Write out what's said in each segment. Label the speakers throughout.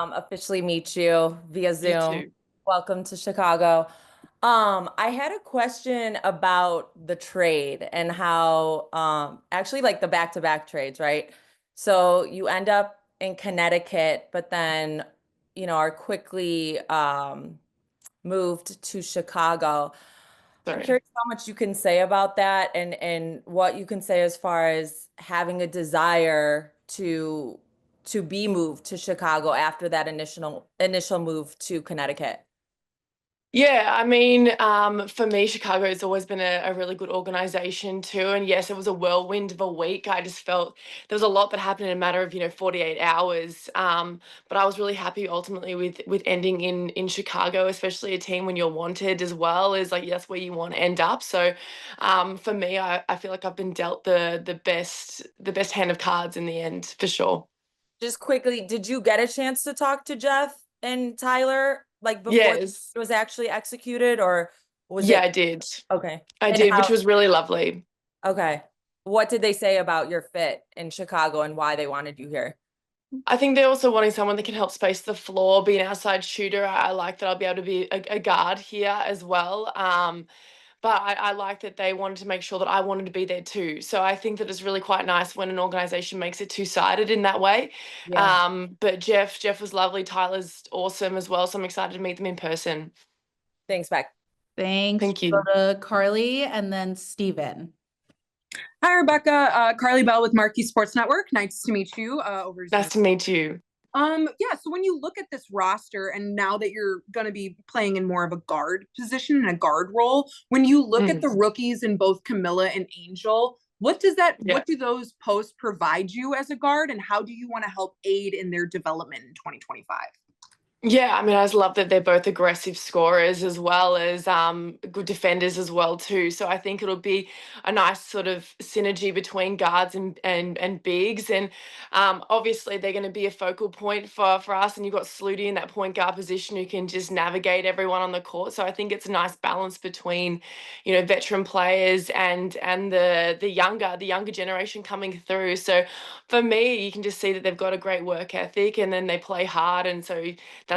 Speaker 1: Officially meet you via
Speaker 2: You
Speaker 1: Zoom.
Speaker 2: too.
Speaker 1: Welcome to Chicago. I had a question about the trade and how actually like the back-to-back trades, right? So you end up in Connecticut, but then are quickly moved to Chicago. I'm
Speaker 2: Sorry.
Speaker 1: curious how much you can say about that and what you can say as far as having a desire to be moved to Chicago after that initial move to Connecticut.
Speaker 2: Yeah, for me, Chicago has always been a really good organization too. And yes, it was a whirlwind of a week. I just felt there was a lot that happened in a matter of, 48 hours. But I was really happy ultimately with ending in Chicago, especially a team when you're wanted as well, is like that's where you want to end up. So for me, I feel like I've been dealt the best hand of cards in the end, for sure.
Speaker 1: Just quickly, did you get a chance to talk to Jeff and Tyler like before it
Speaker 2: Yes.
Speaker 1: was actually executed, or was
Speaker 2: Yeah,
Speaker 1: it
Speaker 2: I did.
Speaker 1: okay?
Speaker 2: I
Speaker 1: And
Speaker 2: did,
Speaker 1: how,
Speaker 2: which was really lovely.
Speaker 1: okay. What did they say about your fit in Chicago and why they wanted you here?
Speaker 2: I think they're also wanting someone that can help space the floor, be an outside shooter. I like that I'll be able to be a guard here as well. But I like that they wanted to make sure that I wanted to be there too. So I think that it's really quite nice when an organization makes it two-sided in that way.
Speaker 1: Yeah.
Speaker 2: But Jeff was lovely. Tyler's awesome as well. So I'm excited to meet them in person.
Speaker 1: Thanks, Beck.
Speaker 3: Thanks.
Speaker 2: Thank
Speaker 3: We'll
Speaker 2: you.
Speaker 3: go to Carly and then Steven.
Speaker 4: Hi, Rebecca. Carly Bell with Marquee Sports Network. Nice to meet you over Zoom.
Speaker 2: Nice to meet you.
Speaker 4: Yeah, so when you look at this roster and now that you're going to be playing in more of a guard position and a guard role, when you look at
Speaker 2: Mm,
Speaker 4: the rookies in both Camilla and Angel,
Speaker 2: yeah.
Speaker 4: what do those posts provide you as a guard and how do you want to help aid in their development in 2025?
Speaker 2: Yeah, I just love that they're both aggressive scorers as well as good defenders as well too. So I think it'll be a nice sort of synergy between guards and bigs. And obviously they're going to be a focal point for us. And you've got Sluty in that point guard position who can just navigate everyone on the court. So I think it's a nice balance between, veteran players and the younger generation coming through. So for me, you can just see that they've got a great work ethic and then they play hard. And so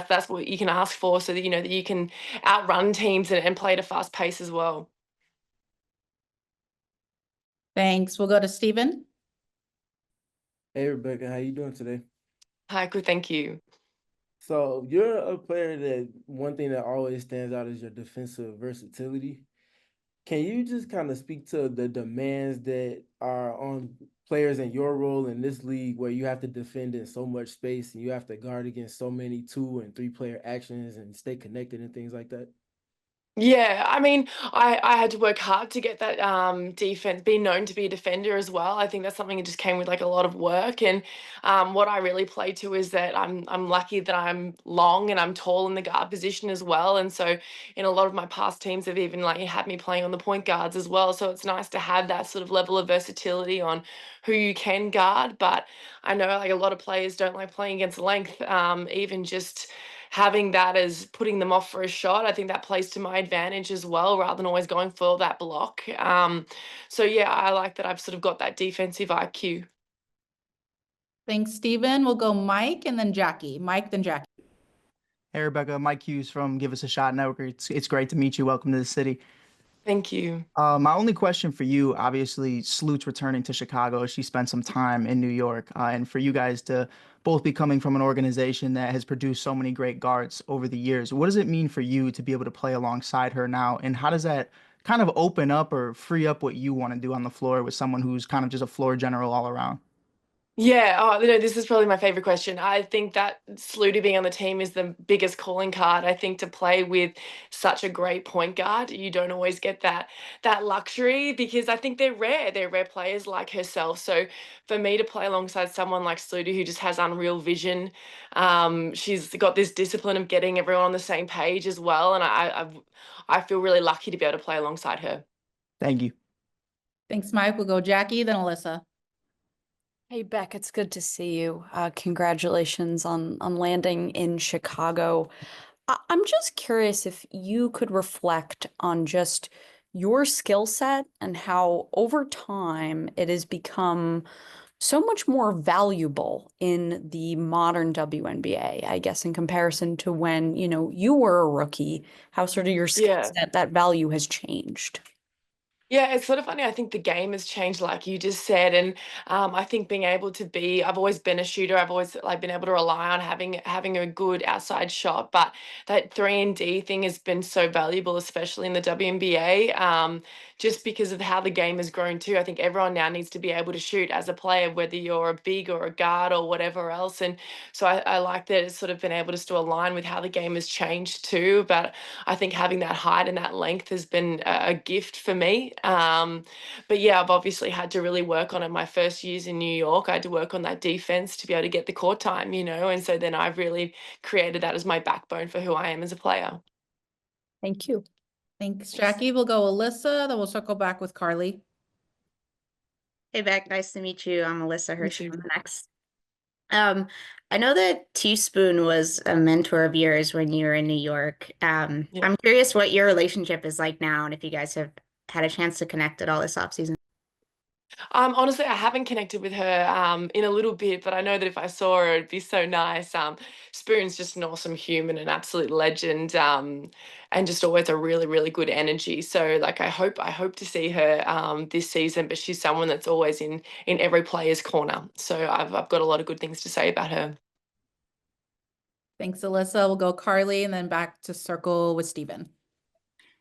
Speaker 2: that's what you can ask for so that you know that you can outrun teams and play at a fast pace as well.
Speaker 3: Thanks. We'll go to Steven.
Speaker 5: Hey Rebecca, how you doing today?
Speaker 2: Hi, good, thank you.
Speaker 5: So you're a player that one thing that always stands out is your defensive versatility. Can you just kind of speak to the demands that are on players in your role in this league where you have to defend in so much space and you have to guard against so many two and three player actions and stay connected and things like that?
Speaker 2: Yeah, I had to work hard to get that defense, be known to be a defender as well. I think that's something that just came with like a lot of work. And what I really play to is that I'm lucky that I'm long and I'm tall in the guard position as well. And so in a lot of my past teams have even like had me playing on the point guards as well. So it's nice to have that sort of level of versatility on who you can guard. But I know like a lot of players don't like playing against length, even just having that as putting them off for a shot, I think that plays to my advantage as well, rather than always going for that block. So yeah, I like that I've sort of got that defensive IQ.
Speaker 3: Thanks, Steven. We'll go Mike and then Jackie. Mike, then Jackie.
Speaker 6: Hey Rebecca, Mike Hughes from Give Us a Shot Network. It's great to meet you. Welcome to the city.
Speaker 2: Thank you.
Speaker 6: My only question for you, obviously, Sloot's returning to Chicago. She spent some time in New York, and for you guys to both be coming from an organization that has produced so many great guards over the years, what does it mean for you to be able to play alongside her now? And how does that kind of open up or free up what you want to do on the floor with someone who's kind of just a floor general all around?
Speaker 2: Yeah, this is probably my favorite question. I think that Sluty being on the team is the biggest calling card. I think to play with such a great point guard, you don't always get that luxury because I think they're rare. They're rare players like herself. So for me to play alongside someone like Sluty who just has unreal vision, she's got this discipline of getting everyone on the same page as well, and I feel really lucky to be able to play alongside her.
Speaker 6: Thank you.
Speaker 3: Thanks, Mike. We'll go Jackie, then Alyssa.
Speaker 7: Hey Beck, it's good to see you. Congratulations on landing in Chicago. I'm just curious if you could reflect on just your skill set and how over time it has become so much more valuable in the modern WNBA, I guess, in comparison to when, you were a rookie, how sort of your skill
Speaker 2: Yeah.
Speaker 7: set, that value has changed.
Speaker 2: Yeah, it's sort of funny. I think the game has changed, like you just said, and I think being able to be. I've always been a shooter. I've always like been able to rely on having a good outside shot. But that 3 and D thing has been so valuable, especially in the WNBA, just because of how the game has grown too. I think everyone now needs to be able to shoot as a player, whether you're a big or a guard or whatever else. And so I like that it's sort of been able to still align with how the game has changed too. But I think having that height and that length has been a gift for me. But yeah, I've obviously had to really work on it. My first years in New York, I had to work on that defense to be able to get the court time, and so then I've really created that as my backbone for who I am as a player.
Speaker 7: Thank you.
Speaker 3: Thanks, Jackie. We'll go Alyssa, then we'll circle back with Carly.
Speaker 8: Hey, Beck, nice to meet you. I'm Alyssa
Speaker 2: You
Speaker 8: Hirsch
Speaker 2: too.
Speaker 8: from the next. I know that Teaspoon was a mentor of yours when you were in New York.
Speaker 2: Yeah.
Speaker 8: I'm curious what your relationship is like now and if you guys have had a chance to connect at all this offseason.
Speaker 2: Honestly, I haven't connected with her in a little bit, but I know that if I saw her, it'd be so nice. Spoon's just an awesome human, an absolute legend, and just always a really, really good energy. So, like, I hope to see her this season. But she's someone that's always in every player's corner. So I've got a lot of good things to say about her.
Speaker 3: Thanks, Alyssa. We'll go Carly and then back to circle with Stephen.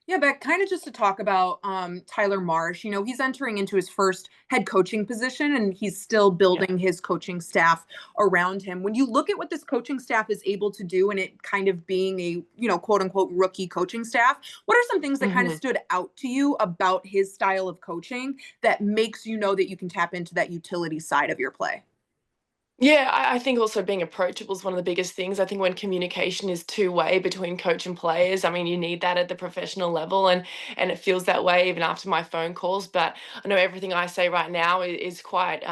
Speaker 4: Yeah, Beck, kind of just to talk about Tyler Marsh. He's entering into his first head coaching position and he's still building his coaching staff around him. When you look at what this coaching staff is able to do and it kind of being a, quote unquote rookie coaching staff, what are some things that kind of stood out to you about his style of coaching that makes you know that you can tap into that utility side of your play?
Speaker 2: Yeah, I think also being approachable is one of the biggest things. I think when communication is two-way between coach and players, I mean, you need that at the professional level, and it feels that way even after my phone calls. But I know everything I say right now is quite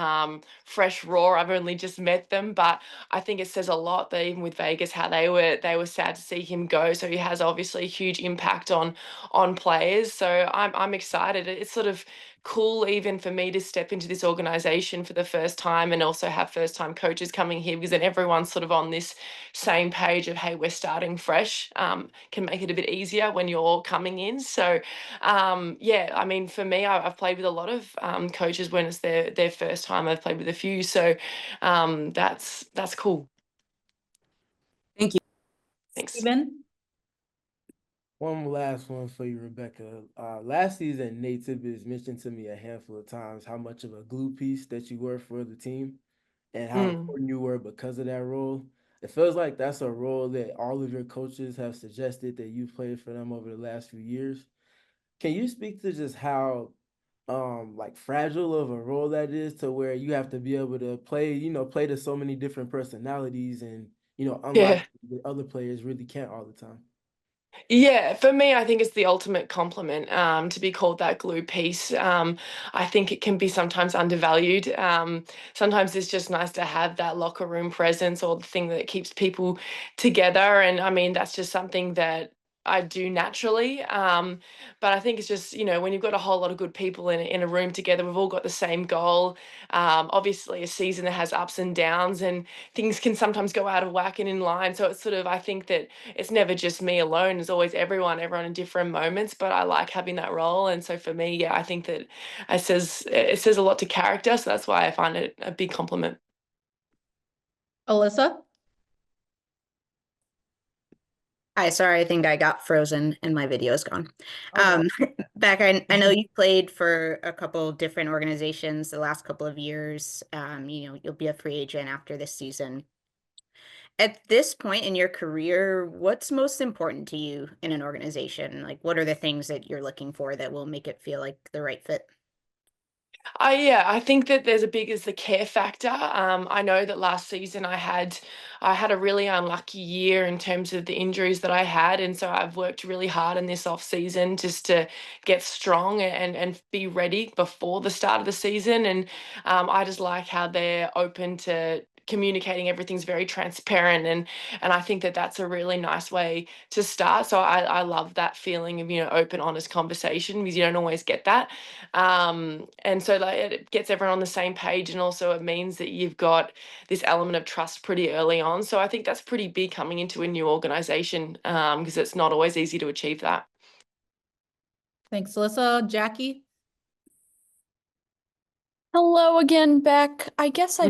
Speaker 2: fresh, raw. I've only just met them, but I think it says a lot that even with Vegas, how they were sad to see him go. So he has obviously a huge impact on players. So I'm excited. It's sort of cool even for me to step into this organization for the first time and also have first time coaches coming here, because then everyone's sort of on this same page of, hey, we're starting fresh. Can make it a bit easier when you're coming in. So yeah, I mean, for me, I've played with a lot of coaches when it's their first time. I've played with a few, so that's cool.
Speaker 4: Thank you.
Speaker 2: Thanks.
Speaker 3: Stephen?
Speaker 5: One last one for you, Rebecca. Last season, Nate Tibbetts mentioned to me a handful of times how much of a glue piece that you were for the team and how important you were because of that role. It feels like that's a role that all of your coaches have suggested that you've played for them over the last few years. Can you speak to just how like fragile of a role that is, to where you have to be able to play to so many different personalities, and unlike
Speaker 2: Yeah.
Speaker 5: the other players really can't all the time?
Speaker 2: Yeah, for me, I think it's the ultimate compliment to be called that glue piece. I think it can be sometimes undervalued. Sometimes it's just nice to have that locker room presence or the thing that keeps people together. And I mean, that's just something that I do naturally. But I think it's just, when you've got a whole lot of good people in a room together, we've all got the same goal. Obviously, a season that has ups and downs, and things can sometimes go out of whack and in line. So it's sort of, I think that it's never just me alone. There's always everyone in different moments, but I like having that role. And so for me, yeah, I think that it says a lot to character. So that's why I find it a big compliment.
Speaker 3: Alyssa?
Speaker 8: Hi, sorry, I think I got frozen and my video is gone.
Speaker 5: Oh,
Speaker 8: Beck, I know you played for a couple different organizations the last couple of years. You'll be a free agent after this season. At this point in your career, what's most important to you in an organization? Like, what are the things that you're looking for that will make it feel like the right fit?
Speaker 2: Yeah, I think that there's a big is the care factor. I know that last season I had a really unlucky year in terms of the injuries that I had, and so I've worked really hard in this off season just to get strong and be ready before the start of the season. And I just like how they're open to communicating everything's very transparent, and I think that that's a really nice way to start. So I love that feeling of, you know, open, honest conversation, because you don't always get that. And so like it gets everyone on the same page, and also it means that you've got this element of trust pretty early on. So I think that's pretty big coming into a new organization, because it's not always easy to achieve that.
Speaker 3: Thanks, Alyssa. Jackie?
Speaker 7: Hello again, Beck. I guess I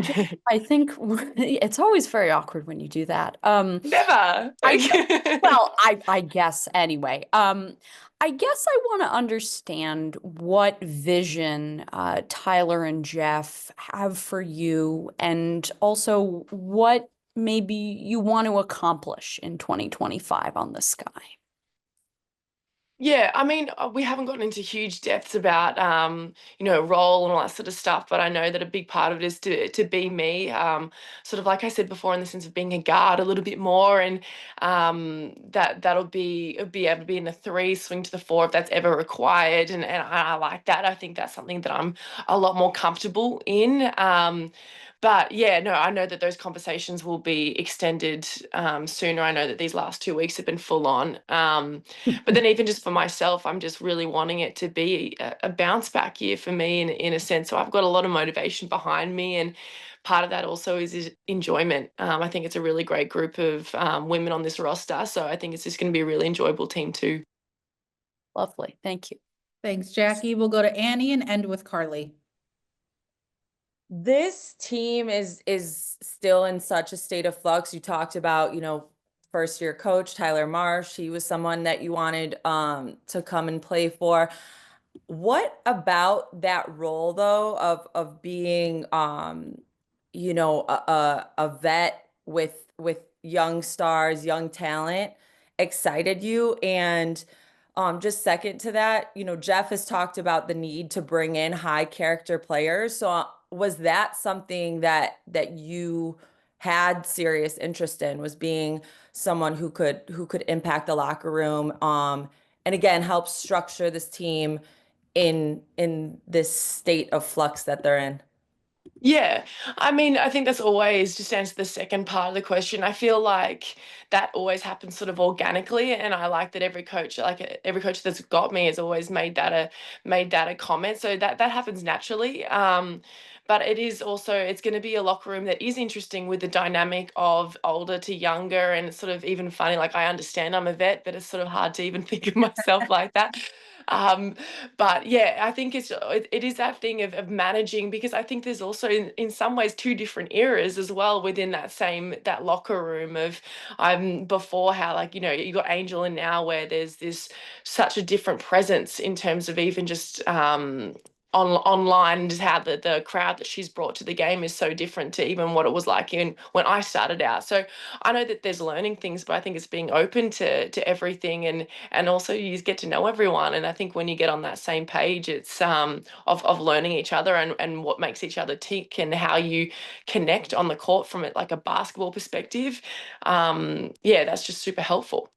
Speaker 7: think it's always very awkward when you do that.
Speaker 2: Never.
Speaker 7: I know, well, I guess anyway. I guess I want to understand what vision Tyler and Jeff have for you, and also what maybe you want to accomplish in 2025 on the Sky.
Speaker 2: Yeah, I mean, we haven't gotten into huge depths about, you know, role and all that sort of stuff, but I know that a big part of it is to be me, sort of like I said before, in the sense of being a guard a little bit more, and that'll be able to be in the 3, swing to the 4 if that's ever required, and I like that. I think that's something that I'm a lot more comfortable in. But yeah, no, I know that those conversations will be extended sooner. I know that these last 2 weeks have been full on. But then even just for myself, I'm just really wanting it to be a bounce back year for me in a sense. So I've got a lot of motivation behind me, and part of that also is enjoyment. I think it's a really great group of women on this roster. So I think it's just going to be a really enjoyable team too.
Speaker 7: Lovely. Thank you.
Speaker 3: Thanks, Jackie. We'll go to Annie and end with Carly.
Speaker 1: This team is still in such a state of flux. You talked about, you know, first year coach Tyler Marsh. He was someone that you wanted to come and play for. What about that role though of being you know, a vet with young stars, young talent excited you? And just second to that, you know, Jeff has talked about the need to bring in high character players. So was that something that you had serious interest in, was being someone who could impact the locker room, and again help structure this team in this state of flux that they're in?
Speaker 2: Yeah, I mean, I think that's always, just to answer the second part of the question, I feel like that always happens sort of organically, and I like that every coach that's got me has always made that a comment, so that happens naturally. But it is also, it's going to be a locker room that is interesting, with the dynamic of older to younger, and it's sort of even funny. Like, I understand I'm a vet, but it's sort of hard to even think of myself like that. Um, but yeah, I think it is that thing of managing, because I think there's also in some ways 2 different eras as well within that locker room of before, how, like, you know, you got Angel, and now where there's this such a different presence in terms of even just online, just how the crowd that she's brought to the game is so different to even what it was like when I started out. So I know that there's learning things, but I think it's being open to everything, and also you just get to know everyone. And I think when you get on that same page, it's of learning each other, and what makes each other tick, and how you connect on the court from it, like a basketball perspective. Yeah, that's just super helpful.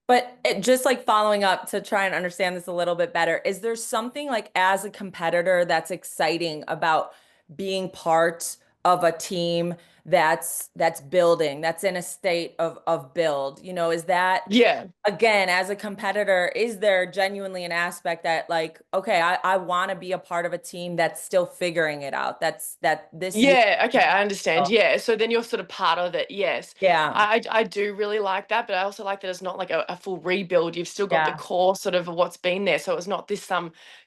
Speaker 1: But just like following up to try and understand this a little bit better, is there something like as a competitor that's exciting about being part of a team that's building, that's in a state of build? You know, is that,
Speaker 2: Yeah.
Speaker 1: again, as a competitor, is there genuinely an aspect that, like, okay, I want to be a part of a team that's still figuring it out, that this year?
Speaker 2: Yeah, okay, I understand. Yeah, so then you're sort of part of it. Yes.
Speaker 1: Yeah,
Speaker 2: I do really like that, but I also like that it's not like a full rebuild. You've still got the
Speaker 1: yeah,
Speaker 2: core sort of what's been there. So it's not this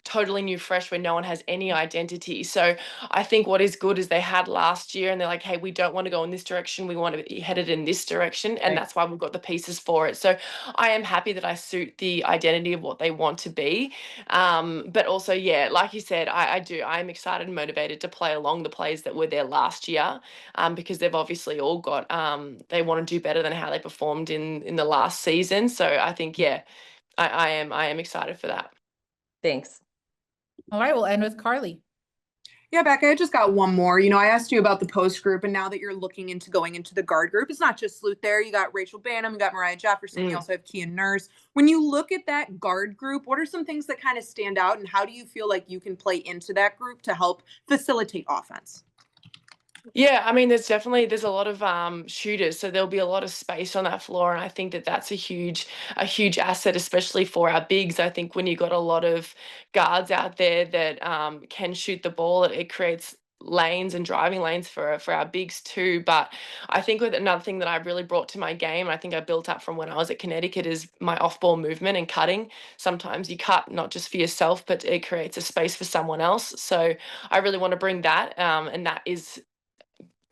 Speaker 2: totally new fresh where no one has any identity. So I think what is good is they had last year, and they're like, hey, we don't want to go in this direction. We want to be headed in this direction. And
Speaker 1: right.
Speaker 2: that's why we've got the pieces for it. So I am happy that I suit the identity of what they want to be. But also, yeah, like you said, I'm excited and motivated to play along the plays that were there last year, because they've obviously all got, they want to do better than how they performed in the last season. So I think, yeah, I am excited for that.
Speaker 1: Thanks.
Speaker 3: All right, we'll end with Carly.
Speaker 4: Yeah, Becca, I just got one more. You know, I asked you about the post group, and now that you're looking into going into the guard group, it's not just Sleuth there. You got Rachel Banham, you got Mariah Jefferson, you also have Kian Nurse. When you look at that guard group, what are some things that kind of stand out, and how do you feel like you can play into that group to help facilitate offense?
Speaker 2: Yeah, I mean, there's a lot of shooters, so there'll be a lot of space on that floor, and I think that that's a huge asset, especially for our bigs. I think when you've got a lot of guards out there that can shoot the ball, it creates lanes and driving lanes for our bigs too. But I think with another thing that I really brought to my game, I think I built up from when I was at Connecticut, is my off-ball movement and cutting. Sometimes you cut not just for yourself, but it creates a space for someone else. So I really want to bring that, and that is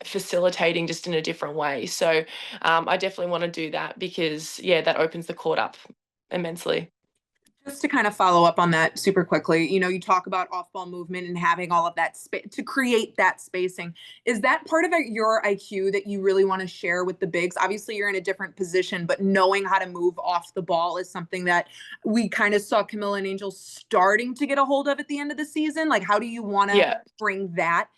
Speaker 2: facilitating just in a different way. So I definitely want to do that because, yeah, that opens the court up immensely.
Speaker 4: Just to kind of follow up on that super quickly, you talk about off-ball movement and having all of that space to create that spacing. Is that part of your IQ that you really want to share with the bigs? Obviously, you're in a different position, but knowing how to move off the ball is something that we kind of saw Camilla and Angel starting to get a hold of at the end of the season. Like, how do you want to
Speaker 2: Yeah.
Speaker 4: bring that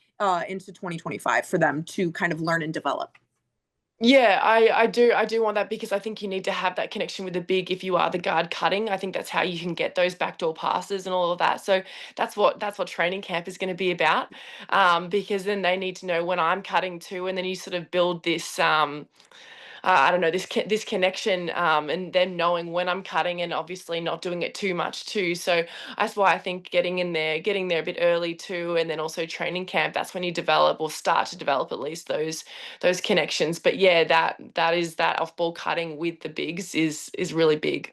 Speaker 4: into 2025 for them to kind of learn and develop?
Speaker 2: Yeah, I do want that because I think you need to have that connection with the big if you are the guard cutting. I think that's how you can get those backdoor passes and all of that. So that's what training camp is going to be about, because then they need to know when I'm cutting too, and then you sort of build this I don't know, this connection, and them knowing when I'm cutting and obviously not doing it too much too. So that's why I think getting there a bit early too, and then also training camp, that's when you develop or start to develop at least those connections. But yeah, that off ball cutting with the bigs is really big.